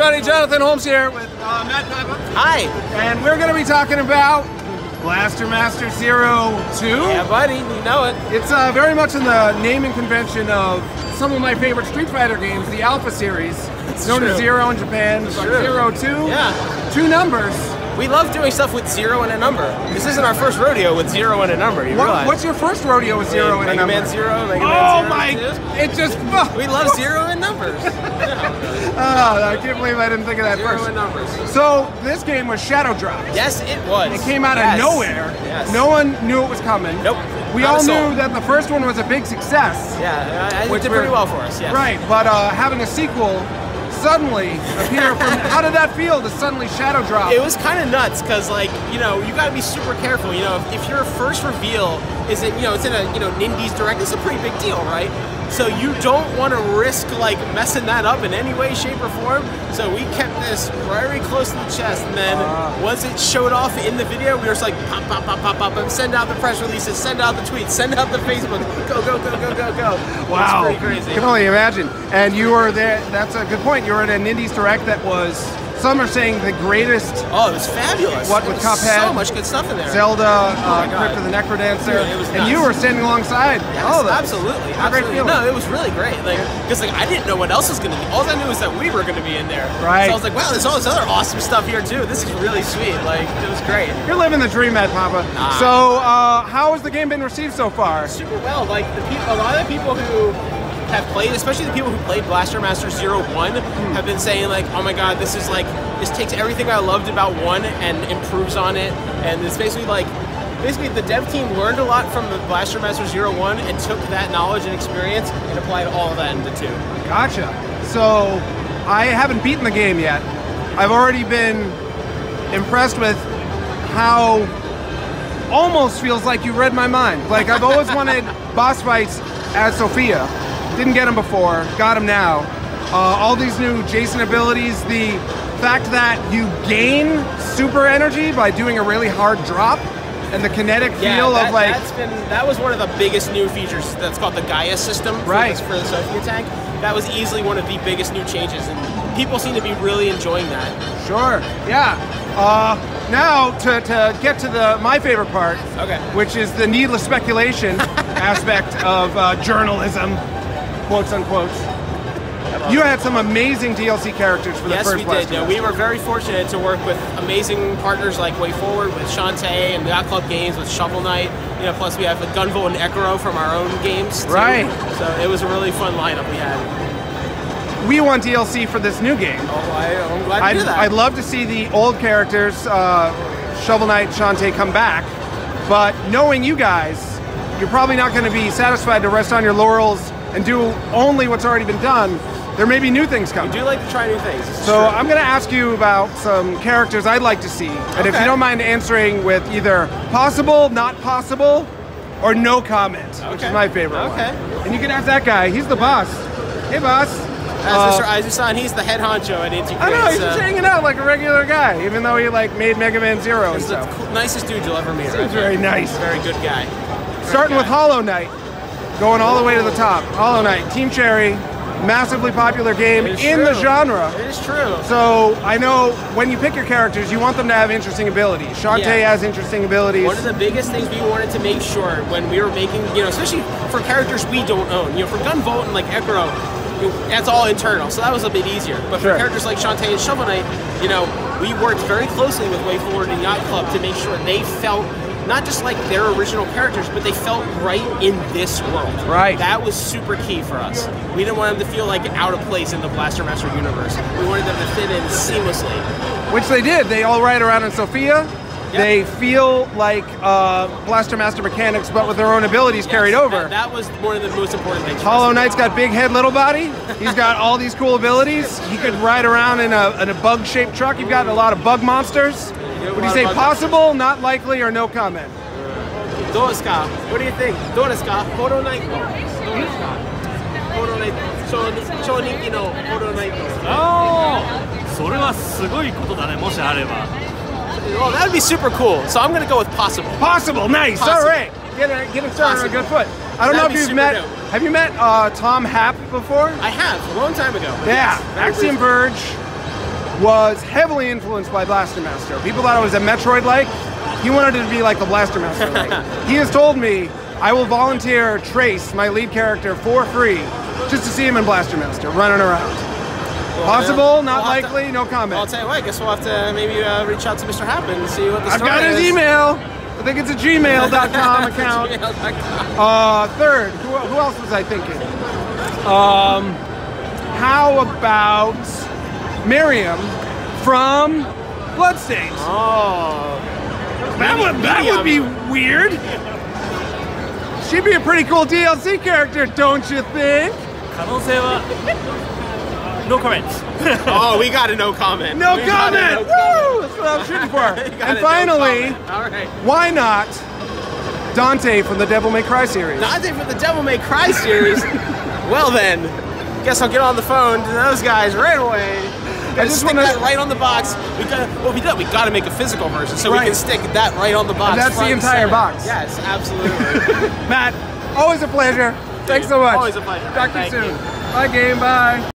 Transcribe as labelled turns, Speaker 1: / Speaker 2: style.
Speaker 1: everybody, Jonathan Holmes here with Matt Papa.
Speaker 2: Hi.
Speaker 1: And we're going to be talking about Blaster Master Zero 2.
Speaker 2: Yeah, buddy, you know it.
Speaker 1: It's very much in the naming convention of some of my favorite Street Fighter games, the Alpha series. It's known as Zero in Japan. It's like Zero 2.
Speaker 2: Yeah.
Speaker 1: 2 numbers.
Speaker 2: We love doing stuff with 0 and a number. This isn't our first rodeo with 0 and a number, you realize?
Speaker 1: What's your first rodeo with 0 and a number?
Speaker 2: Mega Man 0, Mega Man 0.
Speaker 1: Oh my, it just...
Speaker 2: We love 0 and numbers.
Speaker 1: I can't believe I didn't think of that first.
Speaker 2: 0 and numbers.
Speaker 1: So, this game was Shadow Drop.
Speaker 2: Yes, it was.
Speaker 1: It came out of nowhere.
Speaker 2: Yes.
Speaker 1: No one knew it was coming.
Speaker 2: Nope.
Speaker 1: We all knew that the first one was a big success.
Speaker 2: Yeah, it did pretty well for us, yes.
Speaker 1: Right, but having a sequel suddenly appear from... How did that feel to suddenly Shadow Drop?
Speaker 2: It was kind of nuts because, like, you know, you got to be super careful. You know, if your first reveal is, it's in a, Nindies Direct, it's a pretty big deal, right? So you don't want to risk, like, messing that up in any way, shape, or form. So we kept this very close to the chest, and then once it showed off in the video, we were just like, pop, pop, pop, pop, pop, and send out the press releases, send out the tweets, send out the Facebook, go, go, go, go, go, go.
Speaker 1: Wow.
Speaker 2: It's pretty crazy.
Speaker 1: I can only imagine. And you were there, that's a good point, you were at a Nindies Direct that was, some are saying the greatest.
Speaker 2: Oh, it was fabulous.
Speaker 1: What with Cuphead,
Speaker 2: so much good stuff in there.
Speaker 1: Zelda, Crypt of the Necrodancer,
Speaker 2: it was
Speaker 1: and you were standing alongside.
Speaker 2: Yes,
Speaker 1: all of them.
Speaker 2: absolutely.
Speaker 1: Great feeling.
Speaker 2: No, it was really great. Like, because I didn't know what else was going to be. All I knew was that we were going to be in there.
Speaker 1: Right.
Speaker 2: So I was like, wow, there's all this other awesome stuff here too. This is really sweet. Like, it was great.
Speaker 1: You're living the dream, Matt Papa. So, how has the game been received so far?
Speaker 2: Super well. Like, a lot of the people who have played, especially the people who played Blaster Master Zero 1, have been saying, like, oh my god, this takes everything I loved about 1 and improves on it. And it's basically the dev team learned a lot from the Blaster Master Zero 1 and took that knowledge and experience and applied all of that into 2.
Speaker 1: Gotcha. So, I haven't beaten the game yet. I've already been impressed with how almost feels like you read my mind. Like, I've always wanted boss fights as Sophia. Didn't get them before, got them now. All these new Jason abilities, the fact that you gain super energy by doing a really hard drop, and the kinetic feel of like...
Speaker 2: That was one of the biggest new features that's called the Gaia system for the Sophia tank. That was easily one of the biggest new changes, and people seem to be really enjoying that.
Speaker 1: Sure, yeah. Now, to get to my favorite part, which is the needless speculation aspect of journalism, quotes unquote. You had some amazing DLC characters for the first Blaster Master.
Speaker 2: Yes, we did. We were very fortunate to work with amazing partners like WayForward, with Shantae, and Yacht Club Games, with Shovel Knight. Plus we have Gunvolt and Ekiro from our own games, too.
Speaker 1: Right.
Speaker 2: So it was a really fun lineup we had.
Speaker 1: We want DLC for this new game.
Speaker 2: Oh, I'm glad to hear that.
Speaker 1: I'd love to see the old characters, Shovel Knight, Shantae, come back. But knowing you guys, you're probably not going to be satisfied to rest on your laurels and do only what's already been done. There may be new things coming.
Speaker 2: We do like to try new things.
Speaker 1: So I'm going to ask you about some characters I'd like to see. And if you don't mind answering with either possible, not possible, or no comment, which is my favorite one. And you can ask that guy. He's the boss. Hey, boss.
Speaker 2: As Mr. Aizu-san, he's the head honcho at Inti Creates.
Speaker 1: I know, he's just hanging out like a regular guy, even though he made Mega Man Zero and stuff.
Speaker 2: He's the nicest dude you'll ever meet.
Speaker 1: He's very nice.
Speaker 2: Very good guy.
Speaker 1: Starting with Hollow Knight, going all the way to the top. Hollow Knight, Team Cherry, massively popular game in the genre.
Speaker 2: It is true.
Speaker 1: So I know when you pick your characters, you want them to have interesting abilities. Shantae has interesting abilities.
Speaker 2: One of the biggest things we wanted to make sure when we were making, especially for characters we don't own, for Gunvolt and like Ekiro, that's all internal, so that was a bit easier. But for characters like Shantae and Shovel Knight, we worked very closely with WayForward and Yacht Club to make sure they felt not just like their original characters, but they felt right in this world.
Speaker 1: Right.
Speaker 2: That was super key for us. We didn't want them to feel like out of place in the Blaster Master universe. We wanted them to fit in seamlessly.
Speaker 1: Which they did. They all ride around in Sophia. They feel like Blaster Master mechanics, but with their own abilities carried over.
Speaker 2: That was one of the most important things.
Speaker 1: Hollow Knight's got big head, little body. He's got all these cool abilities. He could ride around in a bug-shaped truck. You've got a lot of bug monsters. Would you say possible, not likely, or no comment?
Speaker 2: Doska, what do you think? Doska, Hollow Knight. Hollow Knight. Chōniki Hollow Knight.
Speaker 3: Oh! それはすごいことだね、もしあれば。
Speaker 2: Well, that would be super cool. So I'm going to go with possible.
Speaker 1: Possible, nice. Possible. All right. Get it started on a good foot. I don't know if you've met. Have you met Tom Happ before?
Speaker 2: I have, a long time ago.
Speaker 1: Yeah, Axiom Verge. was heavily influenced by Blaster Master. People thought it was a Metroid-like. He wanted it to be like the Blaster Master-like. He has told me I will volunteer Trace, my lead character, for free, just to see him in Blaster Master, running around. Possible, not likely, no comment.
Speaker 2: Well, I'll tell you what, I guess we'll have to maybe reach out to Mr. Happen and see what the story is.
Speaker 1: I've got his email. I think it's a gmail.com account. Third, who else was I thinking? How about Miriam from Bloodstained?
Speaker 2: Oh.
Speaker 1: That would be weird. She'd be a pretty cool DLC character, don't you think?
Speaker 3: 可能性は No comments.
Speaker 2: Oh, we got a no comment.
Speaker 1: No comment! Woo! That's what I was shooting for. And finally,
Speaker 2: all right.
Speaker 1: why not Dante from the Devil May Cry series?
Speaker 2: Dante from the Devil May Cry series. Well then, guess I'll get on the phone to those guys right away. I just stick that right on the box. We gotta make a physical version, so we can stick that right on the box.
Speaker 1: And that's the entire box.
Speaker 2: Yes, absolutely.
Speaker 1: Matt, always a pleasure. Thanks so much.
Speaker 2: Always a pleasure.
Speaker 1: Talk to you soon. Bye, game. Bye.